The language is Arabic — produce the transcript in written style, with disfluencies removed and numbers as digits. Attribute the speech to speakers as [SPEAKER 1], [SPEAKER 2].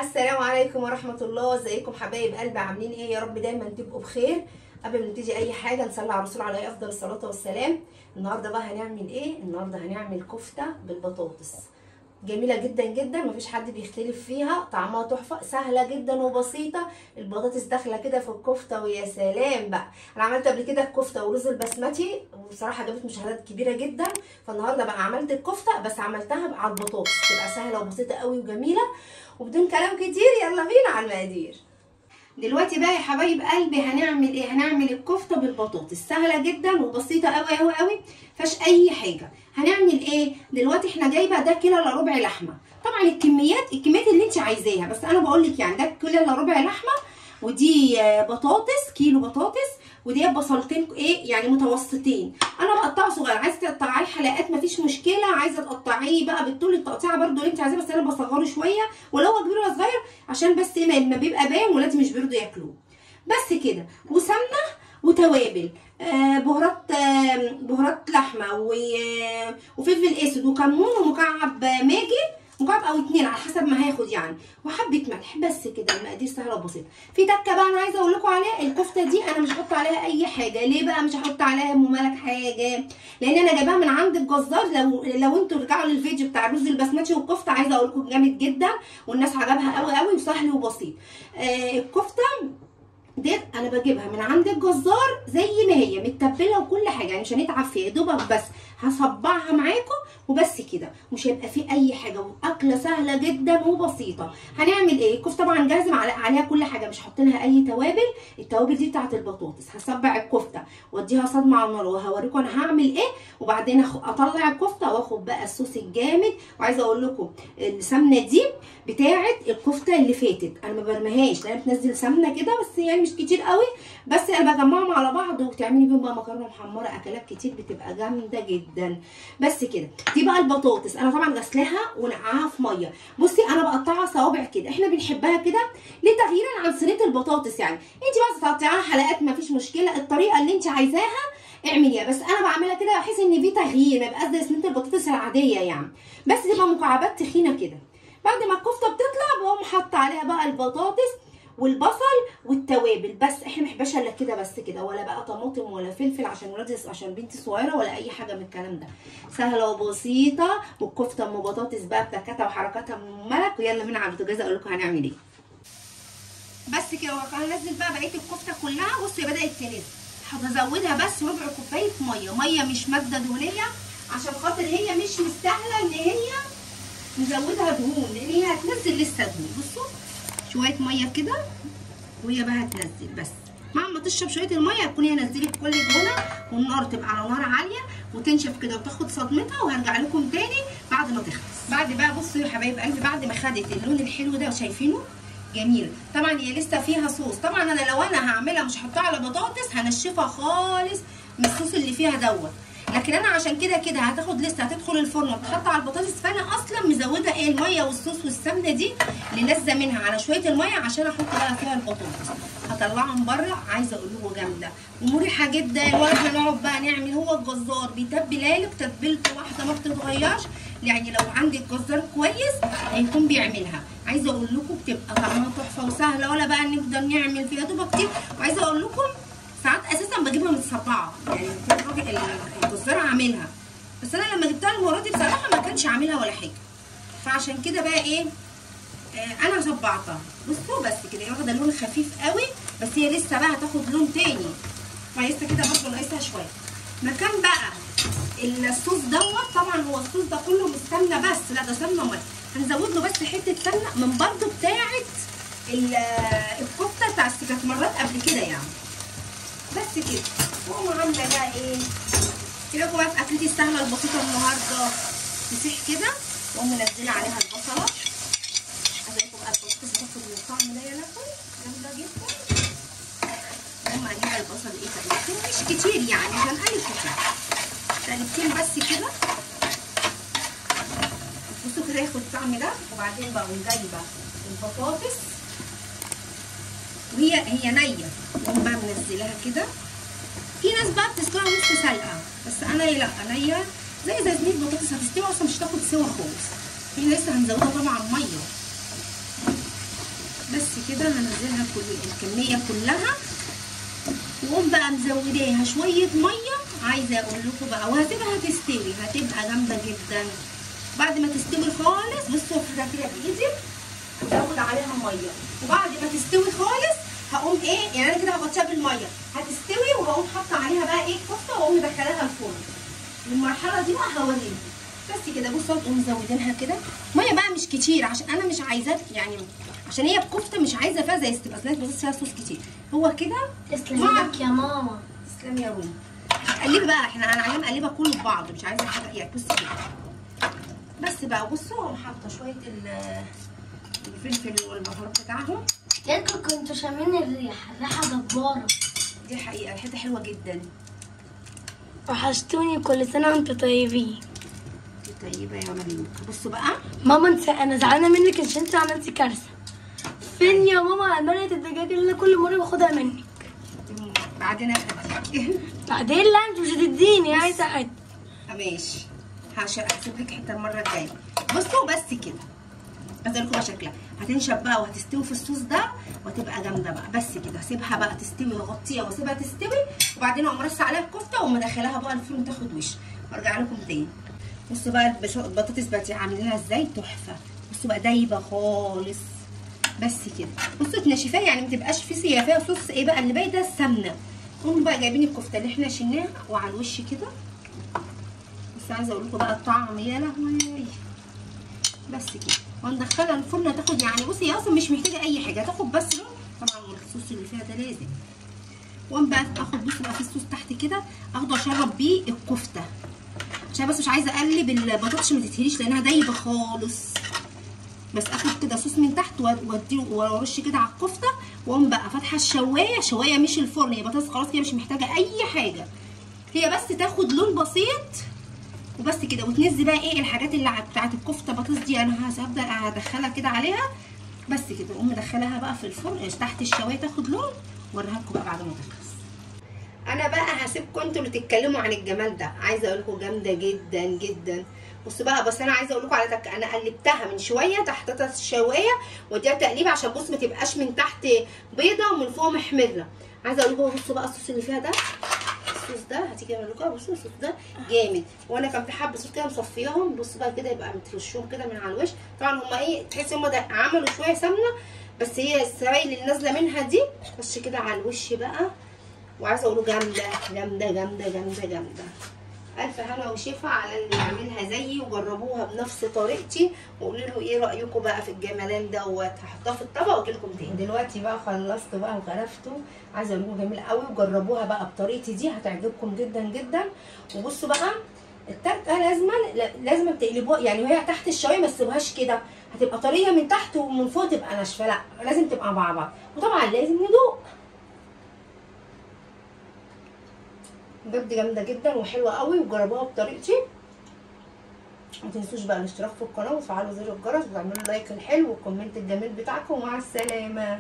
[SPEAKER 1] السلام عليكم ورحمة الله. ازيكم حبايب قلبي؟ عاملين ايه؟ يا رب دايما تبقوا بخير. قبل ما نبتدي اي حاجة نصلي على الرسول عليه افضل الصلاة والسلام. النهاردة بقى هنعمل ايه؟ النهاردة هنعمل كفتة بالبطاطس، جميلة جدا جدا، مفيش حد بيختلف فيها، طعمها تحفة، سهلة جدا وبسيطة. البطاطس داخلة كده في الكفتة ويا سلام بقى. انا عملت قبل كده الكفتة ورز البسمتي وبصراحة جابت مشاهدات كبيرة جدا، فالنهاردة بقى عملت الكفتة بس عملتها على البطاطس، تبقى سهلة وبسيطة قوي وجميلة. وبدون كلام كتير يلا بينا على المقادير. دلوقتي بقى يا حبايب قلبي هنعمل ايه؟ هنعمل الكفته بالبطاطس، سهله جدا وبسيطه قوي قوي قوي، مفيهاش اي حاجه. هنعمل ايه دلوقتي؟ احنا جايبه ده كيلو الا ربع لحمه، طبعا الكميات اللي انت عايزاها، بس انا بقول لك يعني ده كيلو الا ربع لحمه، ودي بطاطس كيلو بطاطس، ودي بصلتين ايه يعني متوسطين. انا بقطعه صغير، عايزه تقطعيه حلقات مفيش مشكله، عايزه تقطعيه بقى بالطول التقطيعه برده اللي انت عايزاه، بس انا بصغره شويه ولو هو كبير ولا صغير عشان بس ما بيبقى باين ولادي مش بيرضوا ياكلوه. بس كده، وسمنه وتوابل، بهارات لحمه وفلفل اسود وكمون ومكعب ماجي، مكعب او 2 على حسب ما هاخد يعني، وحبه ملح. بس كده، المقادير سهله وبسيطه. في تكه بقى انا عايزه اقول لكم عليها، الكفته دي انا مش هحط عليها اي حاجه. ليه بقى مش هحط عليها مملح حاجه؟ لان انا جايباها من عند الجزار. لو انتوا رجعوا للفيديو بتاع الرز البسمتي والكفته، عايزه اقول لكم جامد جدا والناس عجبها قوي قوي وسهل وبسيط. الكفته ديت انا بجيبها من عند الجزار زي ما هي متبله وكل حاجه، يعني مش هنتعب فيها، يا دوبك بس هصبعها معاكم وبس كده، مش هيبقى فيه اي حاجه، واكله سهله جدا وبسيطه. هنعمل ايه؟ الكفته طبعا جاهزه عليها كل حاجه، مش هحط لها اي توابل. التوابل دي بتاعت البطاطس. هصبع الكفته واديها صدمه على النار وهوريكم انا هعمل ايه، وبعدين اطلع الكفته واخد بقى الصوص الجامد. وعايزه اقول لكم السمنه دي بتاعت الكفته اللي فاتت انا ما برميهاش، لان بتنزل سمنه كده بس يعني مش كتير قوي، بس انا بجمعهم على بعض وتعملي بيهم بقى مكرونه محمره، اكلات كتير بتبقى جامده جدا. بس كده. دي بقى البطاطس انا طبعا غسلاها ونقعها في ميه. بصي انا بقطعها صوابع كده، احنا بنحبها كده لتغييرا عن صينيه البطاطس، يعني انت بس تقطعيها حلقات مفيش مشكله، الطريقه اللي انت عايزاها اعمليها، بس انا بعملها كده بحيث ان في تغيير، ما يبقاش زي صينيه البطاطس العاديه يعني، بس تبقى مكعبات تخينه كده. بعد ما الكفته بتطلع بقوم حاطه عليها بقى البطاطس والبصل والتوابل، بس احنا ما بنحبهاش الا كده بس كده، ولا بقى طماطم ولا فلفل عشان ولادي عشان بنتي صغيره ولا اي حاجه من الكلام ده. سهله وبسيطه، والكفته ام بطاطس بقى بتكاتها وحركاتها من ملك. ويلا بينا على البوتاجاز اقول لكم هنعمل ايه. بس كده، وهنزل بقى بقيه الكفته كلها. بصوا هي بدات تنزل، هزودها بس ربع كوبايه ميه مش ماده دهنيه، عشان خاطر هي مش مستاهله ان هي نزودها دهون، لان هي هتنزل لسه دهون. بصوا شويه ميه كده وهي بقى هتنزل، بس مع ما تشرب شويه الميه هتكون هي نزلت كل دهونها، والنار تبقى على نار عاليه وتنشف كده وتاخد صدمتها، وهرجع لكم تاني بعد ما تخلص. بعد بقى بصوا يا حبايب قلبي، بعد ما خدت اللون الحلو ده وشايفينه جميل، طبعا هي لسه فيها صوص. طبعا انا لو انا هعملها مش هحطها على بطاطس، هنشفها خالص من الصوص اللي فيها دوت، لكن انا عشان كده هتاخد لسه هتدخل الفرن وتتحط على البطاطس، فانا اصلا مزوده ايه الميه والصوص والسمنه دي اللي نازله منها على شويه الميه عشان احط بقى فيها البطاطس. هطلعهم بره، عايزه اقول لكم جامده ومريحه جدا، ولا هنقعد بقى نعمل. هو الجزار بيتبلها لك تتبيلته واحده ما بتتغيرش، يعني لو عندك جزار كويس هيكون بيعملها. عايزه اقول لكم بتبقى طعمها تحفه وسهله، ولا بقى نفضل نعمل فيها دوبك كتير. وعايزه اقول لكم ساعات اساسا بجيبها متصبعه، يعني الراجل الجزار عاملها، بس انا لما جبتها المره دي بصراحه ما كانش عاملها ولا حاجه، فعشان كده بقى ايه انا صبعتها. بصوا بس كده هي واخده لون خفيف قوي، بس هي لسه بقى هتاخد لون تاني، فلسه كده برضه ناقصها شويه. مكان بقى الصوص دوت، طبعا هو الصوص ده كله مش سمنه بس، لا ده سمنه وميه، هنزود له بس حته سمنه من برضه بتاعه الكفته بتاع كانت مرات قبل كده يعني. بس كده، واقوم عامله بقى ايه كده بقى في اكلتي السهله البسيطه النهارده، تسيح كده واقوم منزله عليها البصله. عايزاكم بقى البطاطس تاخد من الطعم ده يا لهوي جامده جدا. واقوم اجيب البصل ايه تقليبتين مش كتير يعني، مش هنقلب كتير، تقليبتين بس كده. بصوا كده ياخد الطعم ده، وبعدين بقى جايبه البطاطس وهي نيه، واقوم بقى منزلاها كده. في ناس بقى بتسلقها نص سلقه، بس انا لا، نيه زي صينيه بطاطس هتستوي اصلا، مش هتاخد سوا خالص. احنا لسه هنزودها طبعا ميه. بس كده هنزلها الكميه كلها، واقوم بقى مزوداها شويه ميه. عايزه اقول لكم بقى، وهسيبها تستوي، هتبقى جامده جدا. بعد ما تستوي خالص بصوا كده بايدي هزود عليها ميه، وبعد ما تستوي خالص هقوم ايه، يعني انا كده هغطيها بالميه هتستوي، وهقوم حاطه عليها بقى ايه كفته، واقوم مدخلاها الفرن. المرحله دي بقى هوريكم. بس كده بصوا هتقوم مزودينها كده ميه بقى مش كتير، عشان انا مش عايزاه يعني، عشان هي الكفته مش عايزه فيها زي تبقى صينيه بطاطس فيها صوص كتير. هو كده.
[SPEAKER 2] تسلمي لك يا ماما.
[SPEAKER 1] تسلمي يا رومي. قلبي بقى، انا عايزه مقلبه كله في بعض، مش عايزه حاجه يعني. بصي كده بس بقى. بصوا اقوم حاطه شويه الفلفل والبهارات بتاعهم.
[SPEAKER 2] ياكل كنتوا شامين الريحه جباره.
[SPEAKER 1] دي حقيقه ريحتها حلوه جدا.
[SPEAKER 2] وحشتوني، كل سنه وانتوا طيبين.
[SPEAKER 1] طيبه يا مليك. بصوا بقى
[SPEAKER 2] ماما انا زعلانه منك عشان انت عملتي كارثه. فين يا ماما مرقه الدجاج اللي انا كل مره باخدها منك؟
[SPEAKER 1] بعدين اديك.
[SPEAKER 2] بعدين لا انت مش هتديني، عايزه حته.
[SPEAKER 1] ماشي هسيب لك حته المره الجايه. بصوا بس كده عايزه لكم شكلها هتنشف بقى وهتستوي في الصوص ده وهتبقى جامده بقى. بس كده هسيبها بقى تستوي واغطيها واسيبها تستوي، وبعدين اقوم رص عليها الكفته واقوم مدخلاها بقى الفرن تاخد وش وارجع لكم تاني. بصوا بقى البطاطس بقى عاملينها ازاي تحفه. بصوا بقى دايبه خالص. بس كده بصوا تنشفيها يعني ما تبقاش في فيها صوص ايه بقى اللي باقي ده السمنه. قوموا بقى جايبين الكفته اللي احنا شلناها وعلى الوش كده. بس عايزه اقول لكم بقى الطعم يا لهوي. بس كده وندخلها الفرن هتاخد يعني، بصي هي اصلا مش محتاجه اي حاجه، هتاخد بس لون طبعا الصوص اللي فيها ده لازم. واقوم بقى اخد بصوا بقى في الصوص تحت كده اخده اشرب بيه الكفته، عشان بس مش عايزه اقلب البطاطس ما تتهريش لانها دايبه خالص. بس اخد كده صوص من تحت واديه وارش كده على الكفته، واقوم بقى فاتحه الشوايه مش الفرن. هي بطاطس خلاص كده مش محتاجه اي حاجه، هي بس تاخد لون بسيط وبس كده. وتنزل بقى ايه الحاجات اللي بتاعت الكفته بطاطس دي، انا هبدا ادخلها كده عليها بس كده. اقوم مدخلاها بقى في الفرن تحت الشوايه تاخد لون، واوريها لكم بقى بعد ما تخلص. انا بقى هسيبكم انتوا اللي تتكلموا عن الجمال ده. عايزه اقول لكم جامده جدا جدا. بصوا بقى، بس انا عايزه اقول لكم على انا قلبتها من شويه تحت الشوايه واديها تقليب عشان بص ما تبقاش من تحت بيضه ومن فوق محمره. عايزه اقول لكم بصوا بقى الصوص اللي فيها ده، الصوص ده هتيجي اعمل لكم. بصوا الصوص ده جامد، وانا كان في حبه صوص كده مصفياهم. بصوا بقى كده يبقى مترشوهم كده من على الوش. طبعا هما ايه تحسي هما ده عملوا شويه سمنه، بس هي السوائل اللي نازله منها دي بس كده على الوش بقى. وعايزه اقول جامده جامده جامده جامده جامده. الف هنا وشفا على اللي يعملها زيي وجربوها بنفس طريقتي، وقولوا له ايه رايكم بقى في الجمالان دوت. هحطها في الطبق واجي لكم تاني. دلوقتي بقى خلصت بقى وغرفته. عايزه اقول لكم جميل قوي، وجربوها بقى بطريقتي دي هتعجبكم جدا جدا. وبصوا بقى التركه لازم تقلبوها يعني، وهي تحت الشوايه ما تسيبوهاش كده، هتبقى طريه من تحت ومن فوق تبقى ناشفه. لا لازم تبقى مع بعض، وطبعا لازم ندوق. بجد جامده جدا وحلوه قوي، وجربوها بطريقتي. ما تنسوش بقى الاشتراك في القناه وتفعلوا زر الجرس وتعملوا لايك الحلو والكومنت الجميل بتاعكم. ومع السلامه.